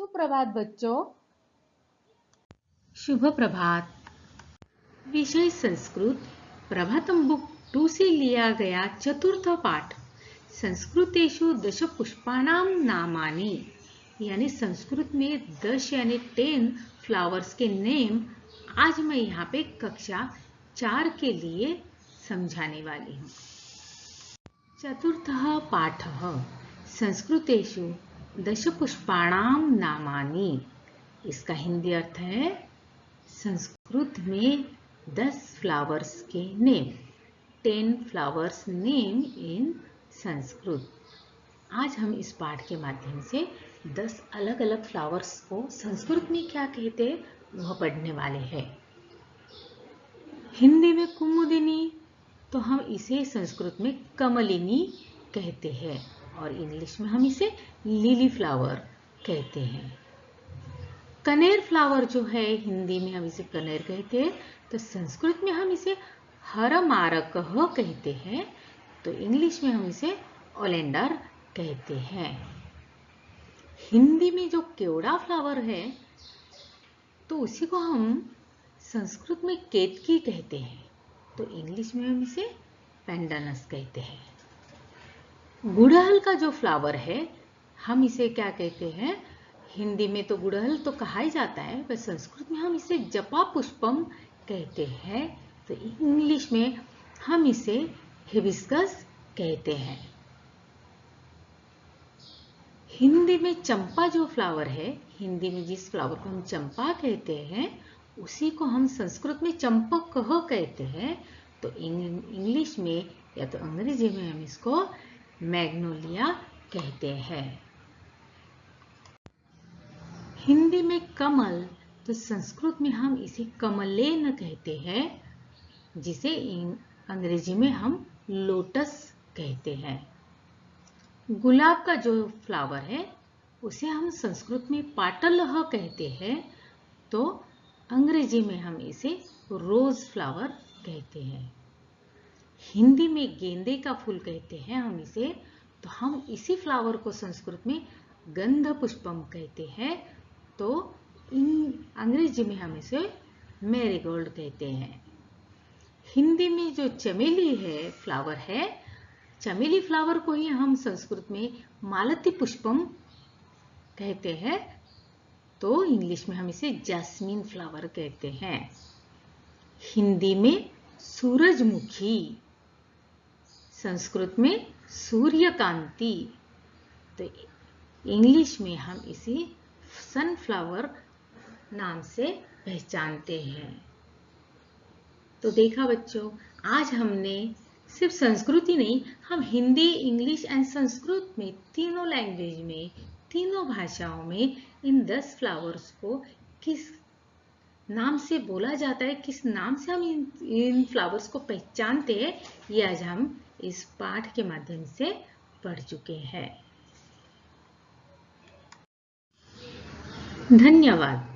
सुप्रभात बच्चों। शुभ प्रभात। विषय संस्कृत, प्रभातम बुक 2 से लिया गया चतुर्थ पाठ संस्कृतेषु दश पुष्पाणाम नामानि, यानी संस्कृत में 10 यानी 10 फ्लावर्स के नेम आज मैं यहाँ पे कक्षा 4 के लिए समझाने वाली हूँ। चतुर्थः पाठः संस्कृतेषु दश पुष्पाणाम नामानि। इसका हिंदी अर्थ है संस्कृत में 10 फ्लावर्स के name, 10 flowers name in Sanskrit. आज हम इस पाठ के माध्यम से 10 अलग अलग फ्लावर्स को संस्कृत में क्या कहते हैं वह पढ़ने वाले हैं। हिंदी में कुमुदिनी तो हम इसे संस्कृत में कमलिनी कहते हैं और इंग्लिश में हम इसे लिली फ्लावर कहते हैं। कनेर फ्लावर जो है हिंदी में हम इसे कनेर कहते हैं, तो संस्कृत में हम इसे हरमारकः कहते हैं, तो इंग्लिश में हम इसे ओलेंडर कहते हैं। हिंदी में जो केवड़ा फ्लावर है तो उसी को हम संस्कृत में केतकी कहते हैं, तो इंग्लिश में हम इसे पेंडानस कहते हैं। गुड़हल का जो फ्लावर है हम इसे क्या कहते हैं, हिंदी में तो गुड़हल तो कहा ही जाता है, पर संस्कृत में हम इसे जपा पुष्पम कहते हैं, तो इंग्लिश में हम इसे हिबिस्कस कहते हैं। हिंदी में चंपा जो फ्लावर है, हिंदी में जिस फ्लावर को हम चंपा कहते हैं उसी को हम संस्कृत में चंपकः कहते हैं, तो इंग्लिश में या तो अंग्रेजी में हम इसको मैग्नोलिया कहते हैं। हिंदी में कमल तो संस्कृत में हम इसे कमलेन कहते हैं, जिसे अंग्रेजी में हम लोटस कहते हैं। गुलाब का जो फ्लावर है उसे हम संस्कृत में पाटलः कहते हैं, तो अंग्रेजी में हम इसे रोज फ्लावर कहते हैं। हिंदी में गेंदे का फूल कहते हैं हम इसे, तो हम इसी फ्लावर को संस्कृत में गंध पुष्पम कहते हैं, तो अंग्रेजी में हम इसे मैरीगोल्ड कहते हैं। हिंदी में जो चमेली है फ्लावर है, चमेली फ्लावर को ही हम संस्कृत में मालती पुष्पम कहते हैं, तो इंग्लिश में हम इसे जैस्मिन फ्लावर कहते हैं। हिंदी में सूरजमुखी, संस्कृत में सूर्यकांति, तो इंग्लिश में हम इसे सनफ्लावर नाम से पहचानते हैं। तो देखा बच्चों, आज हमने सिर्फ संस्कृत ही नहीं, हम हिंदी, इंग्लिश एंड संस्कृत में तीनों लैंग्वेज में, तीनों भाषाओं में इन 10 फ्लावर्स को किस नाम से बोला जाता है, किस नाम से हम इन फ्लावर्स को पहचानते हैं, ये आज हम इस पाठ के माध्यम से पढ़ चुके हैं। धन्यवाद।